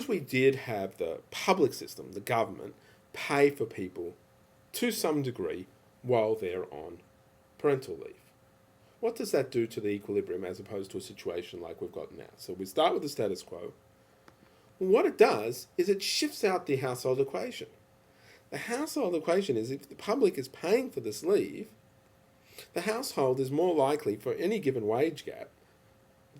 suppose we did have the public system, the government, pay for people to some degree while they're on parental leave. What does that do to the equilibrium as opposed to a situation like we've got now? So we start with the status quo. What it does is it shifts out the household equation. The household equation is if the public is paying for this leave, the household is more likely for any given wage gap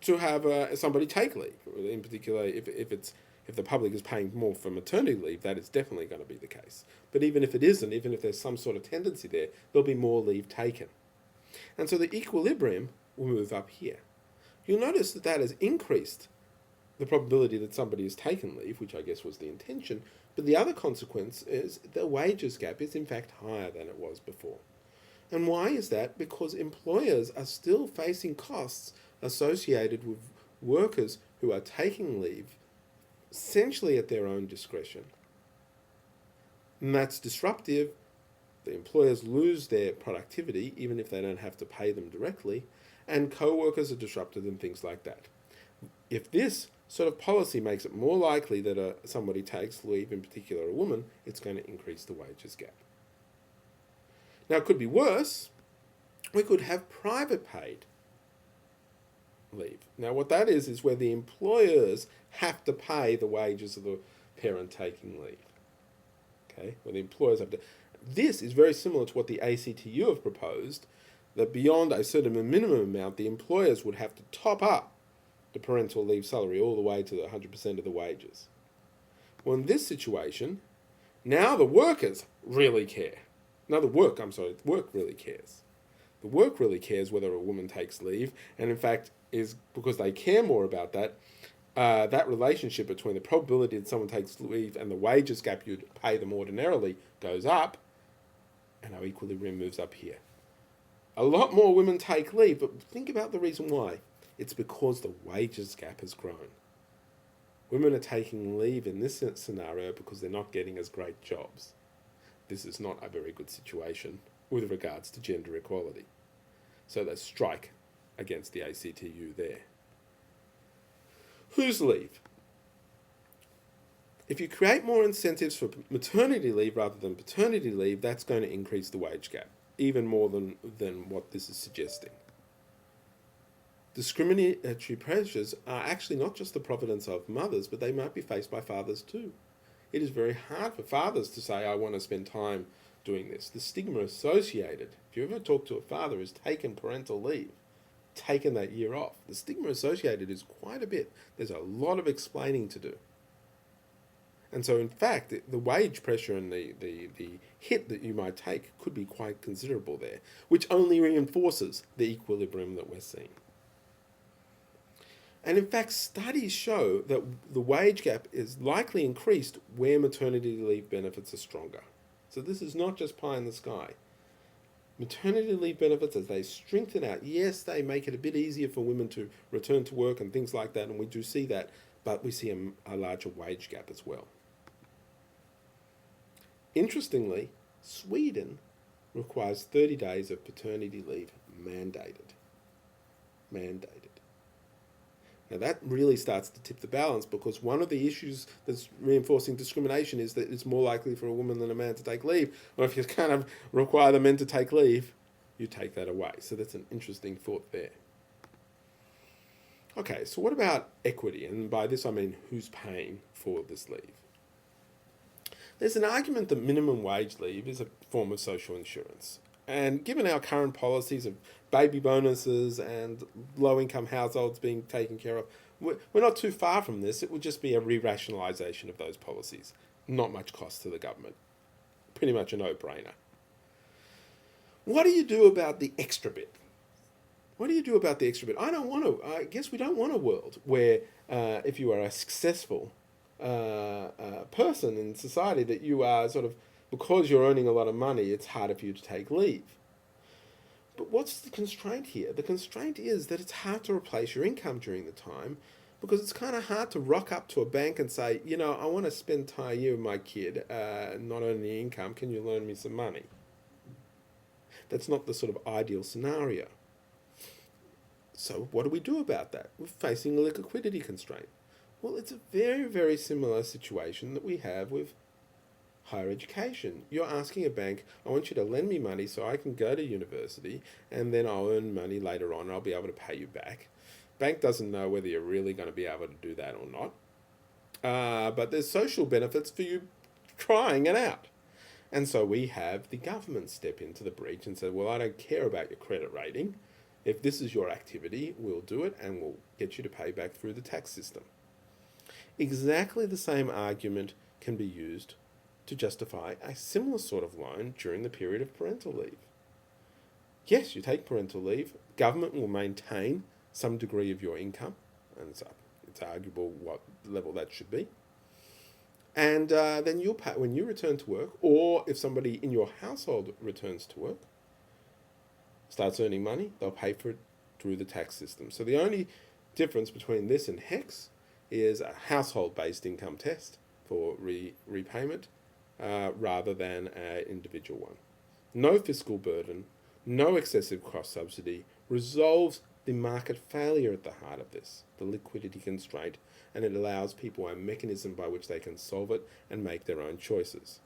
to have somebody take leave. In particular, if the public is paying more for maternity leave, that is definitely going to be the case. But even if it isn't, even if there's some sort of tendency there, there'll be more leave taken. And so the equilibrium will move up here. You'll notice that has increased the probability that somebody has taken leave, which I guess was the intention, but the other consequence is the wages gap is in fact higher than it was before. And why is that? Because employers are still facing costs associated with workers who are taking leave essentially at their own discretion. And that's disruptive. The employers lose their productivity, even if they don't have to pay them directly, and co-workers are disrupted and things like that. If this sort of policy makes it more likely that somebody takes leave, in particular a woman, it's going to increase the wages gap. Now, it could be worse. We could have private paid leave. Now, what that is where the employers have to pay the wages of the parent taking leave. Okay, where the employers have to. This is very similar to what the ACTU have proposed, that beyond a certain minimum amount, the employers would have to top up the parental leave salary all the way to 100% of the wages. Well, in this situation, now the workers really care. Work really cares. The work really cares whether a woman takes leave, and in fact, is because they care more about that, that relationship between the probability that someone takes leave and the wages gap you'd pay them ordinarily goes up, and our equilibrium moves up here. A lot more women take leave, but think about the reason why. It's because the wages gap has grown. Women are taking leave in this scenario because they're not getting as great jobs. This is not a very good situation with regards to gender equality. So they strike against the ACTU there. Whose leave? If you create more incentives for maternity leave rather than paternity leave, that's going to increase the wage gap, even more than what this is suggesting. Discriminatory pressures are actually not just the providence of mothers, but they might be faced by fathers too. It is very hard for fathers to say, I want to spend time doing this. The stigma associated, if you ever talk to a father who's taken parental leave, taken that year off, the stigma associated is quite a bit. There's a lot of explaining to do. And so in fact, the wage pressure and the hit that you might take could be quite considerable there, which only reinforces the equilibrium that we're seeing. And in fact, studies show that the wage gap is likely increased where maternity leave benefits are stronger. So this is not just pie in the sky. Maternity leave benefits, as they strengthen out, yes, they make it a bit easier for women to return to work and things like that, and we do see that, but we see a larger wage gap as well. Interestingly, Sweden requires 30 days of paternity leave mandated. Now that really starts to tip the balance, because one of the issues that's reinforcing discrimination is that it's more likely for a woman than a man to take leave. Or if you kind of require the men to take leave, you take that away. So that's an interesting thought there. Okay, so what about equity? And by this I mean who's paying for this leave? There's an argument that minimum wage leave is a form of social insurance. And given our current policies of baby bonuses and low-income households being taken care of, we're not too far from this. It would just be a re-rationalisation of those policies. Not much cost to the government. Pretty much a no-brainer. What do you do about the extra bit? I guess we don't want a world where if you are a successful person in society, that you are sort of, because you're earning a lot of money, it's harder for you to take leave. But what's the constraint here? The constraint is that it's hard to replace your income during the time, because it's kind of hard to rock up to a bank and say, I want to spend the entire year with my kid, not earning any income, can you loan me some money? That's not the sort of ideal scenario. So what do we do about that? We're facing a liquidity constraint. Well, it's a very, very similar situation that we have with higher education. You're asking a bank, I want you to lend me money so I can go to university and then I'll earn money later on and I'll be able to pay you back. Bank doesn't know whether you're really going to be able to do that or not. But there's social benefits for you trying it out. And so we have the government step into the breach and say, well, I don't care about your credit rating. If this is your activity, we'll do it and we'll get you to pay back through the tax system. Exactly the same argument can be used to justify a similar sort of loan during the period of parental leave. Yes, you take parental leave, government will maintain some degree of your income, and it's arguable what level that should be. And then you'll pay when you return to work, or if somebody in your household returns to work, starts earning money, they'll pay for it through the tax system. So the only difference between this and HECS is a household-based income test for repayment rather than an individual one. No fiscal burden, no excessive cost subsidy, resolves the market failure at the heart of this, the liquidity constraint, and it allows people a mechanism by which they can solve it and make their own choices.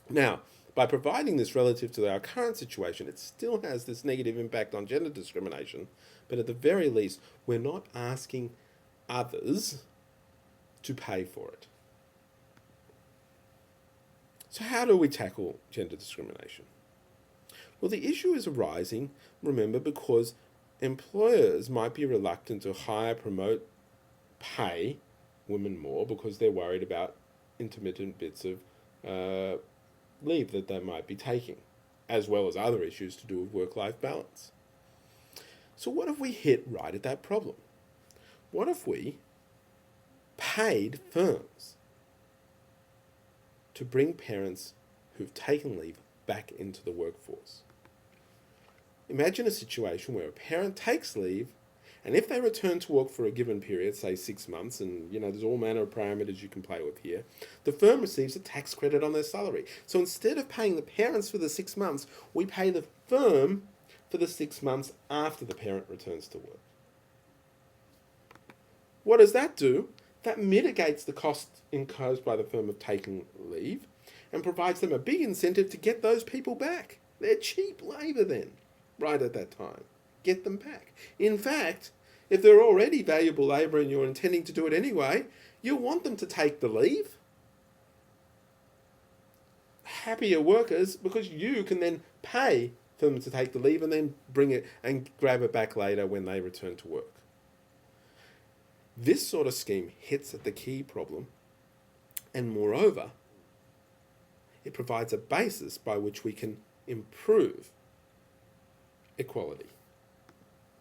Now, by providing this relative to our current situation, it still has this negative impact on gender discrimination, but at the very least, we're not asking others to pay for it. So how do we tackle gender discrimination? Well, the issue is arising, remember, because employers might be reluctant to hire, promote, pay women more because they're worried about intermittent bits of leave that they might be taking, as well as other issues to do with work-life balance. So what if we hit right at that problem? What if we paid firms to bring parents who've taken leave back into the workforce? Imagine a situation where a parent takes leave, and if they return to work for a given period, say 6 months, and there's all manner of parameters you can play with here, the firm receives a tax credit on their salary. So instead of paying the parents for the 6 months, we pay the firm for the 6 months after the parent returns to work. What does that do? That mitigates the cost incurred by the firm of taking leave and provides them a big incentive to get those people back. They're cheap labour then, right at that time. Get them back. In fact, if they're already valuable labour and you're intending to do it anyway, you want them to take the leave. Happier workers, because you can then pay for them to take the leave and then bring it and grab it back later when they return to work. This sort of scheme hits at the key problem, and moreover, it provides a basis by which we can improve equality.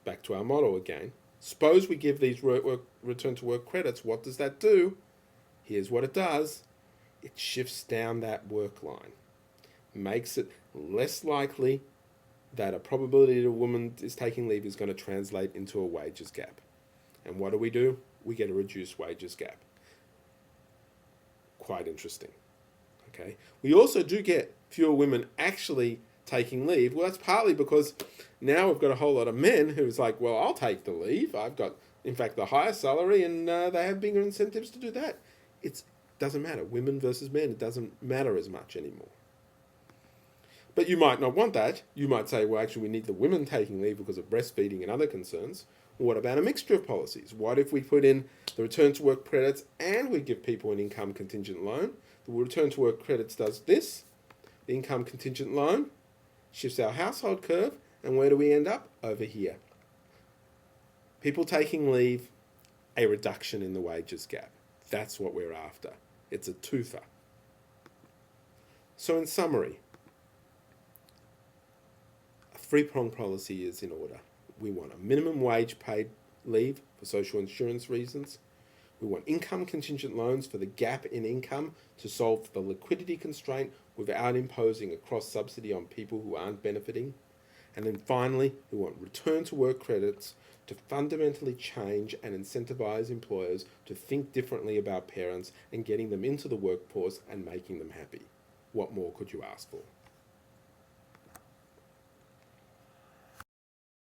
Back to our model again. Suppose we give these return to work credits. What does that do? Here's what it does. It shifts down that work line. Makes it less likely that a probability that a woman is taking leave is going to translate into a wages gap. And what do? We get a reduced wages gap. Quite interesting. Okay. We also do get fewer women actually taking leave. Well, that's partly because now we've got a whole lot of men who's like, well, I'll take the leave. I've got, in fact, the higher salary, and they have bigger incentives to do that. It doesn't matter. Women versus men, it doesn't matter as much anymore. But you might not want that. You might say, well, actually, we need the women taking leave because of breastfeeding and other concerns. What about a mixture of policies? What if we put in the return to work credits and we give people an income contingent loan? The return to work credits does this. The income contingent loan shifts our household curve, and where do we end up? Over here. People taking leave, a reduction in the wages gap. That's what we're after. It's a twofer. So in summary, a three-pronged policy is in order. We want a minimum wage paid leave for social insurance reasons. We want income contingent loans for the gap in income to solve the liquidity constraint without imposing a cross subsidy on people who aren't benefiting. And then finally, we want return to work credits to fundamentally change and incentivize employers to think differently about parents and getting them into the workforce and making them happy. What more could you ask for?